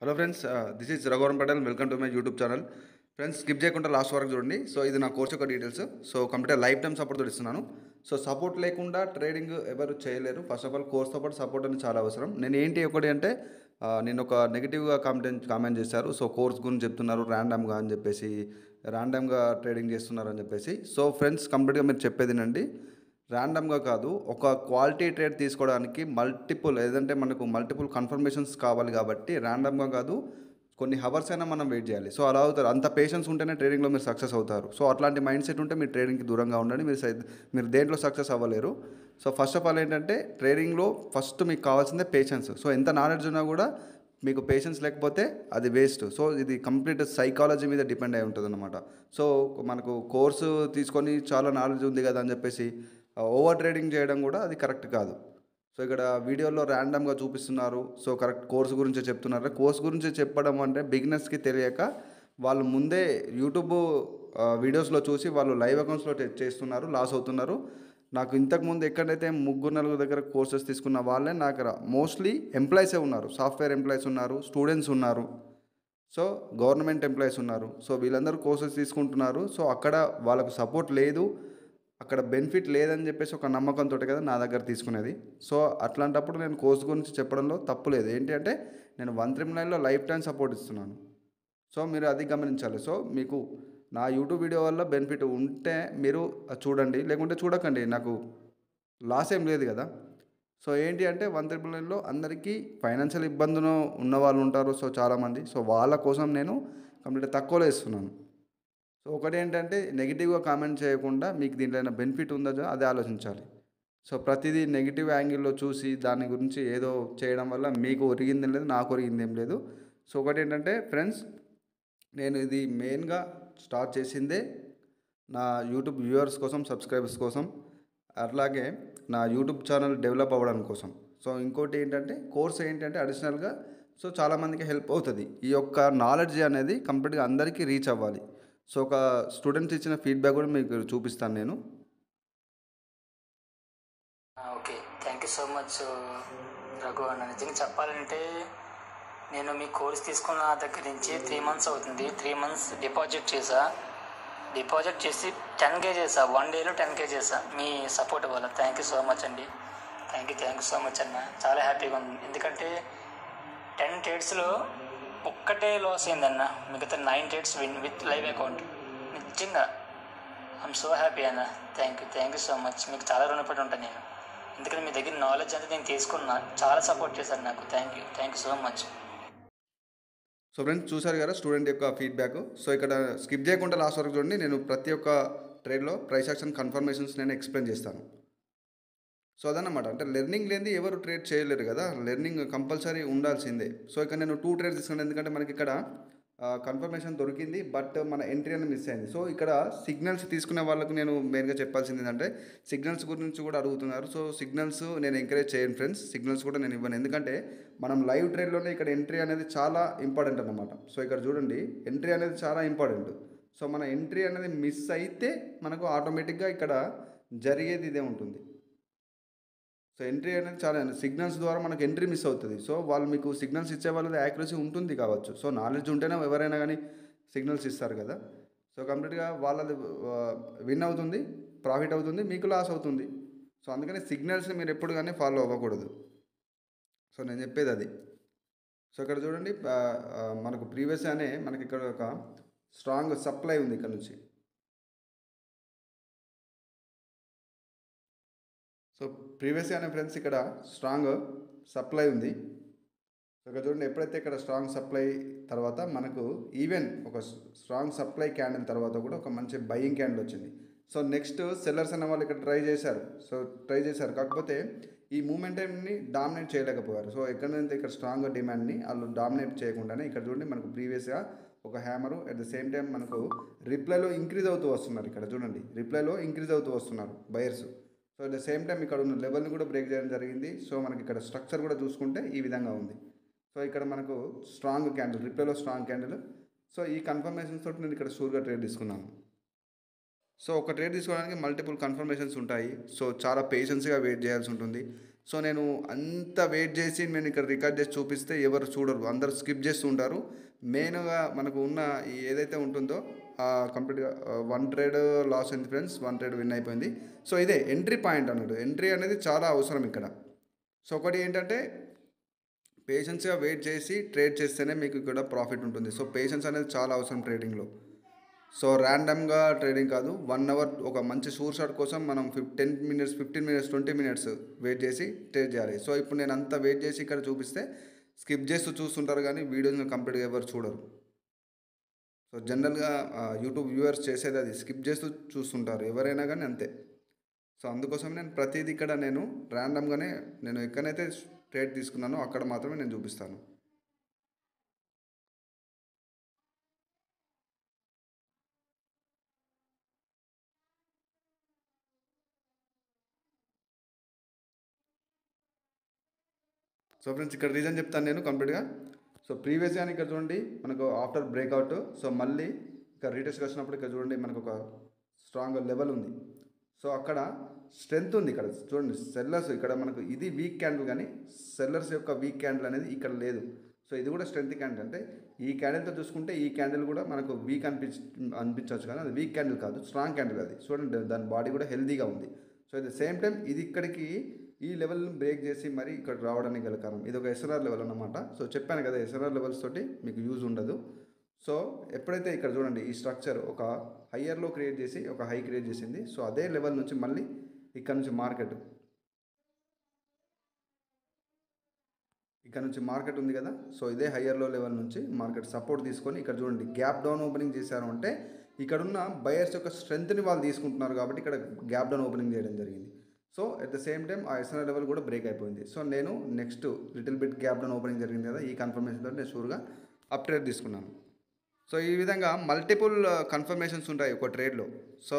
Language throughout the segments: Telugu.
Hello friends, this is Raghuvaran Patel. Welcome to my YouTube channel. Friends, skip చేయకుండా లాస్ట్ వరకు చూడండి. సో ఇది నా కోర్స్ యొక్క details. So complete life time సపోర్ట్తో ఇస్తున్నాను. సో సపోర్ట్ లేకుండా ట్రేడింగ్ ఎవరు చేయలేరు. ఫస్ట్ ఆఫ్ ఆల్ కోర్స్తో పాటు సపోర్ట్ అనేది చాలా అవసరం. నేను ఏంటి ఒకటి అంటే నేను ఒక నెగిటివ్గా కామెంట్ చేశారు. సో కోర్స్ గురించి చెప్తున్నారు ర్యాండమ్గా అని చెప్పేసి, ర్యాండమ్గా ట్రేడింగ్ చేస్తున్నారు అని చెప్పేసి. సో ఫ్రెండ్స్, కంప్లీట్గా మీరు చెప్పేదినండి. ర్యాండమ్గా కాదు, ఒక క్వాలిటీ ట్రేడ్ తీసుకోవడానికి ఏదంటే మనకు మల్టిపుల్ కన్ఫర్మేషన్స్ కావాలి కాబట్టి ర్యాండమ్గా కాదు, కొన్ని హవర్స్ అయినా మనం వెయిట్ చేయాలి. సో అలా అవుతారు. అంత పేషెన్స్ ఉంటేనే ట్రేడింగ్లో మీరు సక్సెస్ అవుతారు. సో అట్లాంటి మైండ్ సెట్ ఉంటే మీరు ట్రేడింగ్కి దూరంగా ఉండండి. మీరు దేంట్లో సక్సెస్ అవ్వలేరు. సో ఫస్ట్ ఆఫ్ ఆల్ ఏంటంటే ట్రేడింగ్లో ఫస్ట్ మీకు కావాల్సిందే పేషెన్స్. సో ఎంత నాలెడ్జ్ ఉన్నా కూడా మీకు పేషెన్స్ లేకపోతే అది వేస్ట్. సో ఇది కంప్లీట్ సైకాలజీ మీద డిపెండ్ అయి ఉంటుంది అనమాట. సో మనకు కోర్సు తీసుకొని చాలా నాలెడ్జ్ ఉంది కదా అని చెప్పేసి ఓవర్ ట్రేడింగ్ చేయడం కూడా అది కరెక్ట్ కాదు. సో ఇక్కడ వీడియోలో ర్యాండమ్గా చూపిస్తున్నారు. సో కరెక్ట్ కోర్స్ గురించే చెప్తున్నారు. కోర్స్ గురించి చెప్పడం అంటే బిగినర్స్కి తెలియక వాళ్ళు ముందే యూట్యూబ్ వీడియోస్లో చూసి వాళ్ళు లైవ్ అకౌంట్స్లో చేస్తున్నారు, లాస్ అవుతున్నారు. నాకు ఇంతకుముందు ఎక్కడైతే ముగ్గురు నలుగురు దగ్గర కోర్సెస్ తీసుకున్న వాళ్ళే నాకు మోస్ట్లీ ఎంప్లాయీసే ఉన్నారు. సాఫ్ట్వేర్ ఎంప్లాయీస్ ఉన్నారు, స్టూడెంట్స్ ఉన్నారు, సో గవర్నమెంట్ ఎంప్లాయీస్ ఉన్నారు. సో వీళ్ళందరూ కోర్సెస్ తీసుకుంటున్నారు. సో అక్కడ వాళ్ళకు సపోర్ట్ లేదు, అక్కడ బెనిఫిట్ లేదని చెప్పేసి ఒక నమ్మకంతో కదా నా దగ్గర తీసుకునేది. సో అట్లాంటప్పుడు నేను కోర్స్ గురించి చెప్పడంలో తప్పు లేదు. ఏంటి అంటే నేను 139లో లైఫ్ టైం సపోర్ట్ ఇస్తున్నాను. సో మీరు అది గమనించాలి. సో మీకు నా యూట్యూబ్ వీడియో వల్ల బెనిఫిట్ ఉంటే మీరు చూడండి, లేకుంటే చూడకండి. నాకు లాస్ ఏం లేదు కదా. సో ఏంటి అంటే 139లో అందరికీ ఫైనాన్షియల్ ఇబ్బందులు ఉన్న వాళ్ళు ఉంటారు. సో చాలామంది, సో వాళ్ళ కోసం నేను కంప్లీట్ తక్కువలో ఇస్తున్నాను. సో ఒకటేంటంటే నెగిటివ్గా కామెంట్ చేయకుండా మీకు దీంట్లో ఏమైనా బెనిఫిట్ ఉందో అదే ఆలోచించాలి. సో ప్రతిదీ నెగిటివ్ యాంగిల్లో చూసి దాని గురించి ఏదో చేయడం వల్ల మీకు ఒరిగిందేం లేదు, నాకు ఒరిగిందేం లేదు. సో ఒకటేంటంటే ఫ్రెండ్స్, నేను ఇది మెయిన్గా స్టార్ట్ చేసిందే నా యూట్యూబ్ వ్యూవర్స్ కోసం, సబ్స్క్రైబర్స్ కోసం, అట్లాగే నా యూట్యూబ్ ఛానల్ డెవలప్ అవ్వడం కోసం. సో ఇంకోటి ఏంటంటే కోర్స్ ఏంటంటే అడిషనల్గా సో చాలామందికి హెల్ప్ అవుతుంది. ఈ యొక్క నాలెడ్జ్ అనేది కంప్లీట్గా అందరికీ రీచ్ అవ్వాలి. సో ఒక స్టూడెంట్స్ ఇచ్చిన ఫీడ్బ్యాక్ కూడా మీకు చూపిస్తాను నేను. Okay, thank you so much Raghu అన్న. నిజంగా చెప్పాలంటే నేను మీ కోర్స్ తీసుకున్న దగ్గర నుంచి 3 months అవుతుంది. 3 months డిపాజిట్ చేసి 10K చేసా. 1 dayలో 10K చేసా మీ సపోర్ట్ వల్ల. థ్యాంక్ యూ సో మచ్ అండి. థ్యాంక్ యూ సో మచ్ అన్న. చాలా హ్యాపీగా ఉంది. ఎందుకంటే 10 ట్రేడ్స్లో ఒక్కటే లాస్ అయిందన్న, మిగతా 9 trades win with live account. నిజంగా ఐఎమ్ సో హ్యాపీ అన్న. Thank you so much. మీకు చాలా రుణపడి ఉంటాను నేను. ఎందుకంటే మీ దగ్గర నాలెడ్జ్ అంతా నేను తీసుకున్నా, చాలా సపోర్ట్ చేశారు నాకు. Thank you so much. So friends, చూసారు కదా స్టూడెంట్ యొక్క ఫీడ్బ్యాక్. సో ఇక్కడ స్కిప్ చేయకుండా లాస్ట్ వరకు చూడండి. నేను ప్రతి ఒక్క ట్రేడ్లో ప్రైస్ యాక్షన్ కన్ఫర్మేషన్స్ నేను ఎక్స్ప్లెయిన్ చేస్తాను. సో అదన్నమాట. అంటే లెర్నింగ్ లేనిది ఎవరు ట్రేడ్ చేయలేరు కదా. లెర్నింగ్ కంపల్సరీ ఉండాల్సిందే. సో ఇక్కడ నేను 2 ట్రేడ్స్ తీసుకున్నాను. ఎందుకంటే మనకి ఇక్కడ కన్ఫర్మేషన్ దొరికింది, బట్ మన ఎంట్రీ అనేది మిస్ అయింది. సో ఇక్కడ సిగ్నల్స్ తీసుకునే వాళ్ళకు నేను మెయిన్గా చెప్పాల్సింది ఏంటంటే సిగ్నల్స్ గురించి కూడా అడుగుతున్నారు. సో సిగ్నల్స్ నేను ఎంకరేజ్ చేయను ఫ్రెండ్స్. సిగ్నల్స్ కూడా నేను ఇవ్వను. ఎందుకంటే మనం లైవ్ ట్రేడ్లోనే ఇక్కడ ఎంట్రీ అనేది చాలా ఇంపార్టెంట్ అన్నమాట. సో ఇక్కడ చూడండి, ఎంట్రీ అనేది చాలా ఇంపార్టెంట్. సో మన ఎంట్రీ అనేది మిస్ అయితే మనకు ఆటోమేటిక్గా ఇక్కడ జరిగేది ఇదే ఉంటుంది. సో ఎంట్రీ అనేది చాలా సిగ్నల్స్ ద్వారా మనకు ఎంట్రీ మిస్ అవుతుంది. సో వాళ్ళు మీకు సిగ్నల్స్ ఇచ్చే వాళ్ళది యాక్యురసీ ఉంటుంది కావచ్చు. సో నాలెడ్జ్ ఉంటేనే ఎవరైనా కానీ సిగ్నల్స్ ఇస్తారు కదా. సో కంప్లీట్గా వాళ్ళది విన్ అవుతుంది, ప్రాఫిట్ అవుతుంది, మీకు లాస్ అవుతుంది. సో అందుకని సిగ్నల్స్ని మీరు ఎప్పుడు కానీ ఫాలో అవ్వకూడదు. సో నేను చెప్పేది అది. సో ఇక్కడ చూడండి, మనకు ప్రీవియస్ అనే మనకి ఇక్కడ ఒక స్ట్రాంగ్ సప్లై ఉంది ఇక్కడ నుంచి. సో ప్రీవియస్గా అనే ఫ్రెండ్స్ ఇక్కడ స్ట్రాంగ్ సప్లై ఉంది. సో ఇక్కడ చూడండి, ఎప్పుడైతే ఇక్కడ స్ట్రాంగ్ సప్లై తర్వాత మనకు ఈవెన్ ఒక స్ట్రాంగ్ సప్లై క్యాండిల్ తర్వాత కూడా ఒక మంచి బయింగ్ క్యాండిల్ వచ్చింది. సో నెక్స్ట్ సెల్లర్స్ అనే వాళ్ళు ఇక్కడ ట్రై చేశారు. కాకపోతే ఈ మూమెంట్ని డామినేట్ చేయలేకపోయారు. సో ఎక్కడైతే ఇక్కడ స్ట్రాంగ్ డిమాండ్ని వాళ్ళు డామినేట్ చేయకుండానే ఇక్కడ చూడండి మనకు ప్రీవియస్గా ఒక hammer, at the same time మనకు రిప్లైలో ఇంక్రీజ్ అవుతూ వస్తున్నారు. ఇక్కడ చూడండి, రిప్లైలో ఇంక్రీజ్ అవుతూ వస్తున్నారు buyers. So at the same time ఇక్కడ ఉన్న లెవెల్ని కూడా బ్రేక్ చేయడం జరిగింది. సో మనకి ఇక్కడ స్ట్రక్చర్ కూడా చూసుకుంటే ఈ విధంగా ఉంది. సో ఇక్కడ మనకు స్ట్రాంగ్ క్యాండిల్, రిప్లైలో స్ట్రాంగ్ క్యాండిల్. సో ఈ కన్ఫర్మేషన్స్ తోటి నేను ఇక్కడ షూర్గా ట్రేడ్ తీసుకున్నాను. సో ఒక ట్రేడ్ తీసుకోవడానికి మల్టిపుల్ కన్ఫర్మేషన్స్ ఉంటాయి. సో చాలా పేషెన్స్గా వెయిట్ చేయాల్సి ఉంటుంది. సో నేను అంత వెయిట్ చేసి నేను ఇక్కడ రికార్డ్ చేసి చూపిస్తే ఎవరు చూడరు, అందరూ స్కిప్ చేస్తూ ఉంటారు. మెయిన్గా మనకు ఉన్న ఈ ఏదైతే ఉంటుందో కంప్లీట్గా 1 ట్రేడ్ లాస్ అయింది ఫ్రెండ్స్, 1 ట్రేడ్ విన్ అయిపోయింది. సో ఇదే ఎంట్రీ పాయింట్ అన్నట్టు. ఎంట్రీ అనేది చాలా అవసరం ఇక్కడ. సో ఒకటి ఏంటంటే పేషెన్స్గా వెయిట్ చేసి ట్రేడ్ చేస్తేనే మీకు ఇక్కడ ప్రాఫిట్ ఉంటుంది. సో పేషెన్స్ అనేది చాలా అవసరం ట్రేడింగ్లో. సో ర్యాండమ్గా ట్రేడింగ్ కాదు, 1 అవర్ ఒక మంచి షూర్ షాట్ కోసం మనం 10 మినిట్స్ 15 మినిట్స్ 20 మినిట్స్ వెయిట్ చేసి ట్రేడ్ చేయాలి. సో ఇప్పుడు నేను అంత వెయిట్ చేసి ఇక్కడ చూపిస్తే స్కిప్ చేస్తూ చూస్తుంటారు కానీ వీడియోని కంప్లీట్గా ఎవరు చూడరు. సో జనరల్గా యూట్యూబ్ వ్యూవర్స్ చేసేది అది, స్కిప్ చేస్తూ చూస్తుంటారు ఎవరైనా కానీ అంతే. సో అందుకోసం నేను ప్రతిదీ ఇక్కడ నేను ర్యాండమ్గానే నేను ఎక్కడైతే ట్రేడ్ తీసుకున్నానో అక్కడ మాత్రమే నేను చూపిస్తాను. సో ఫ్రెండ్స్ ఇక్కడ రీజన్ చెప్తాను నేను కంప్లీట్గా. సో ప్రీవియస్గా ఇక్కడ చూడండి మనకు ఆఫ్టర్ బ్రేక్అవుట్, సో మళ్ళీ ఇక్కడ రీటెస్ట్కి వచ్చినప్పుడు ఇక్కడ చూడండి మనకు ఒక స్ట్రాంగ్ లెవెల్ ఉంది. సో అక్కడ స్ట్రెంత్ ఉంది. ఇక్కడ చూడండి సెల్లర్స్ ఇక్కడ మనకు ఇది వీక్ క్యాండిల్, కానీ సెల్లర్స్ యొక్క వీక్ క్యాండిల్ అనేది ఇక్కడ లేదు. సో ఇది కూడా స్ట్రెంత్ క్యాండిల్. అంటే ఈ క్యాండిల్తో చూసుకుంటే ఈ క్యాండిల్ కూడా మనకు వీక్ అనిపించవచ్చు, కానీ అది వీక్ క్యాండిల్ కాదు, స్ట్రాంగ్ క్యాండిల్ అది. చూడండి దాని బాడీ కూడా హెల్తీగా ఉంది. So at the same time ఇది ఇక్కడికి ఈ లెవెల్ని బ్రేక్ చేసి మరి ఇక్కడ రావడానికి గల కారణం ఇది ఒక ఎస్ఎల్ఆర్ లెవెల్ అన్నమాట. సో చెప్పాను కదా ఎస్ఎల్ఆర్ లెవెల్స్ తోటి మీకు యూజ్ ఉండదు. సో ఎప్పుడైతే ఇక్కడ చూడండి ఈ స్ట్రక్చర్ ఒక హయ్యర్లో క్రియేట్ చేసి ఒక హై క్రియేట్ చేసింది. సో అదే లెవెల్ నుంచి మళ్ళీ ఇక్కడ నుంచి మార్కెట్ ఉంది కదా. సో ఇదే హయ్యర్లో లెవెల్ నుంచి మార్కెట్ సపోర్ట్ తీసుకొని ఇక్కడ చూడండి గ్యాప్ డౌన్ ఓపెనింగ్ చేశారు. అంటే ఇక్కడున్న బయర్స్ యొక్క స్ట్రెంత్ని వాళ్ళు తీసుకుంటున్నారు కాబట్టి ఇక్కడ గ్యాప్ డౌన్ ఓపెనింగ్ చేయడం జరిగింది. So at the same time ఆ ఎస్ఎల్ఆర్ లెవెల్ కూడా బ్రేక్ అయిపోయింది. సో నేను next little bit gap down opening జరిగింది కదా, ఈ కన్ఫర్మేషన్తో నేను షూర్గా అప్ ట్రేడ్ తీసుకున్నాను. సో ఈ విధంగా మల్టిపుల్ కన్ఫర్మేషన్స్ ఉంటాయి ఒక ట్రేడ్లో. సో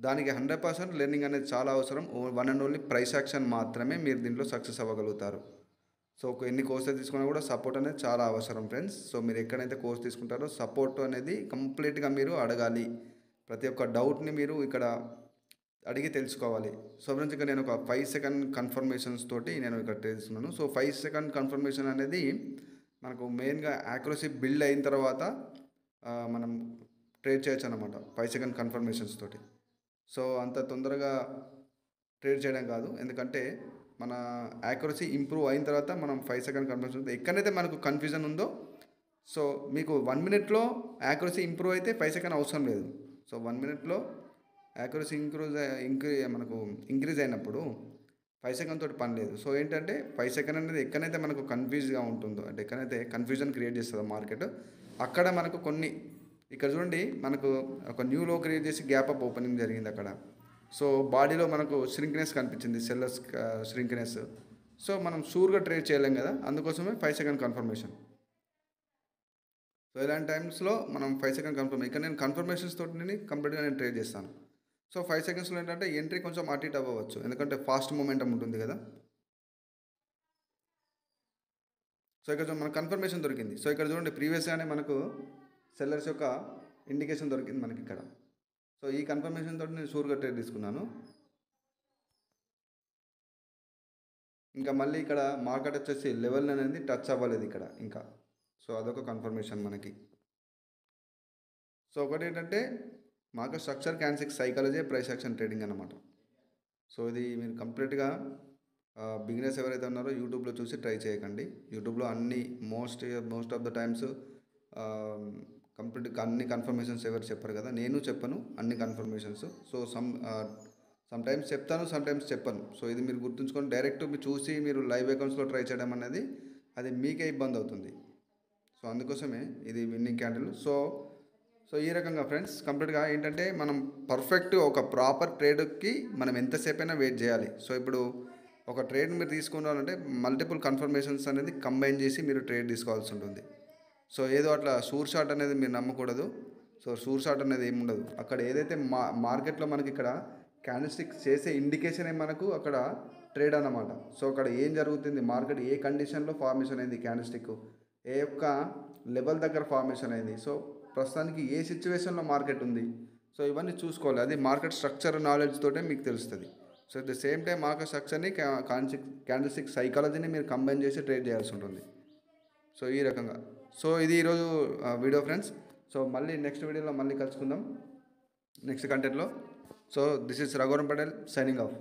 దానికి 100% లెర్నింగ్ అనేది చాలా అవసరం. 1 అండ్ ఓన్లీ ప్రైస్ యాక్షన్ మాత్రమే మీరు దీంట్లో సక్సెస్ అవ్వగలుగుతారు. సో ఎన్ని కోర్సెస్ తీసుకున్నా కూడా సపోర్ట్ అనేది చాలా అవసరం ఫ్రెండ్స్. సో మీరు ఎక్కడైతే కోర్స్ తీసుకుంటారో సపోర్ట్ అనేది కంప్లీట్గా మీరు అడగాలి. ప్రతి ఒక్క డౌట్ని మీరు ఇక్కడ అడిగి తెలుసుకోవాలి. సో ఫ్రెండ్స్ ఇక్కడ నేను ఒక 5 సెకండ్ కన్ఫర్మేషన్స్ తోటి నేను ఇక్కడ తెలుసుకున్నాను. సో 5 సెకండ్ కన్ఫర్మేషన్ అనేది మనకు మెయిన్గా యాక్యురసీ బిల్డ్ అయిన తర్వాత మనం ట్రేడ్ చేయొచ్చు అన్నమాట 5 సెకండ్ కన్ఫర్మేషన్స్ తోటి. సో అంత తొందరగా ట్రేడ్ చేయడం కాదు, ఎందుకంటే మన యాక్యురసీ ఇంప్రూవ్ అయిన తర్వాత మనం 5 సెకండ్ కన్ఫర్మేషన్ ఎక్కడైతే మనకు కన్ఫ్యూజన్ ఉందో, సో మీకు 1 మినిట్లో యాక్యురసీ ఇంప్రూవ్ అయితే 5 సెకండ్ అవసరం లేదు. సో 1 మినిట్లో యాక్యురసీ మనకు ఇంక్రీజ్ అయినప్పుడు 5 సెకండ్ తోటి పని లేదు. సో ఏంటంటే 5 సెకండ్ అనేది ఎక్కడైతే మనకు కన్ఫ్యూజ్గా ఉంటుందో, అంటే ఎక్కడైతే కన్ఫ్యూజన్ క్రియేట్ చేస్తుందో మార్కెట్, అక్కడ మనకు కొన్ని ఇక్కడ చూడండి మనకు ఒక న్యూ లో క్రియేట్ చేసి గ్యాప్ అప్ ఓపెనింగ్ జరిగింది అక్కడ. సో బాడీలో మనకు ష్రింక్నెస్ కనిపించింది, సెల్లర్స్ ష్రింక్నెస్. సో మనం షూర్గా ట్రేడ్ చేయలేం కదా, అందుకోసమే 5 సెకండ్ కన్ఫర్మేషన్. సో ఇలాంటి టైమ్స్లో మనం 5 సెకండ్ కన్ఫర్మేషన్, ఇక్కడ నేను కన్ఫర్మేషన్స్ తోటి కంప్లీట్గా నేను ట్రేడ్ చేస్తాను. సో 5 సెకండ్స్లో ఏంటంటే ఎంట్రీ కొంచెం అటు ఇటు అవ్వచ్చు, ఎందుకంటే ఫాస్ట్ మూమెంటం ఉంటుంది కదా. సో ఇక్కడ మన కన్ఫర్మేషన్ దొరికింది. సో ఇక్కడ చూడండి ప్రీవియస్గానే మనకు సెల్లర్స్ యొక్క ఇండికేషన్ దొరికింది మనకి ఇక్కడ. సో ఈ కన్ఫర్మేషన్ తోటి నేను షూర్గా ట్రేడ్ తీసుకున్నాను. ఇంకా మళ్ళీ ఇక్కడ మార్కెట్ వచ్చేసి లెవెల్ అనేది టచ్ అవ్వలేదు ఇక్కడ ఇంకా. సో అదొక కన్ఫర్మేషన్ మనకి. సో ఒకటి ఏంటంటే market structure candles psychology price action trading అన్నమాట. సో ఇది మీరు కంప్లీట్గా బిగినర్స్ ఎవరైతే ఉన్నారో యూట్యూబ్లో చూసి ట్రై చేయకండి. యూట్యూబ్లో అన్ని మోస్ట్ ఆఫ్ ద టైమ్స్ కంప్లీట్గా అన్ని కన్ఫర్మేషన్స్ ఎవరు చెప్పరు కదా, నేను చెప్పను అన్ని కన్ఫర్మేషన్స్. సో సమ్ టైమ్స్ చెప్తాను, సమ్ టైమ్స్ చెప్పను. సో ఇది మీరు గుర్తుంచుకొని డైరెక్ట్ మీరు చూసి మీరు లైవ్ అకౌంట్స్లో ట్రై చేయడం అనేది అది మీకే ఇబ్బంది అవుతుంది. సో అందుకోసమే ఇది విన్నింగ్ క్యాండిల్. సో ఈ రకంగా ఫ్రెండ్స్ కంప్లీట్గా ఏంటంటే మనం పర్ఫెక్ట్ ఒక ప్రాపర్ ట్రేడ్కి మనం ఎంతసేపు అయినా వెయిట్ చేయాలి. సో ఇప్పుడు ఒక ట్రేడ్ మీరు తీసుకున్నారంటే మల్టిపుల్ కన్ఫర్మేషన్స్ అనేది కంబైన్ చేసి మీరు ట్రేడ్ తీసుకోవాల్సి ఉంటుంది. సో ఏదో అట్లా షూర్ షాట్ అనేది మీరు నమ్మకూడదు. సో షూర్ షాట్ అనేది ఏమి ఉండదు అక్కడ. ఏదైతే మార్కెట్లో మనకి ఇక్కడ క్యాండిల్స్టిక్స్ చేసే ఇండికేషన్ మనకు అక్కడ ట్రేడ్ అన్నమాట. సో అక్కడ ఏం జరుగుతుంది, మార్కెట్ ఏ కండిషన్లో ఫార్మేషన్ అయింది, క్యాండిల్స్టిక్ ఏ యొక్క లెవెల్ దగ్గర ఫార్మేషన్ అయింది, సో ప్రస్తుతానికి ఏ సిచ్యువేషన్లో మార్కెట్ ఉంది, సో ఇవన్నీ చూసుకోవాలి. అది మార్కెట్ స్ట్రక్చర్ నాలెడ్జ్ తోటే మీకు తెలుస్తుంది. So at the same time market స్ట్రక్చర్ని క్యాండిల్ స్టిక్ సైకాలజీని మీరు కంబైన్ చేసి ట్రేడ్ చేయాల్సి ఉంటుంది. సో ఈ రకంగా. సో ఇది ఈరోజు వీడియో ఫ్రెండ్స్. సో మళ్ళీ నెక్స్ట్ వీడియోలో మళ్ళీ కలుసుకుందాం నెక్స్ట్ కంటెంట్లో. So this is Raghuvaran Patel signing of.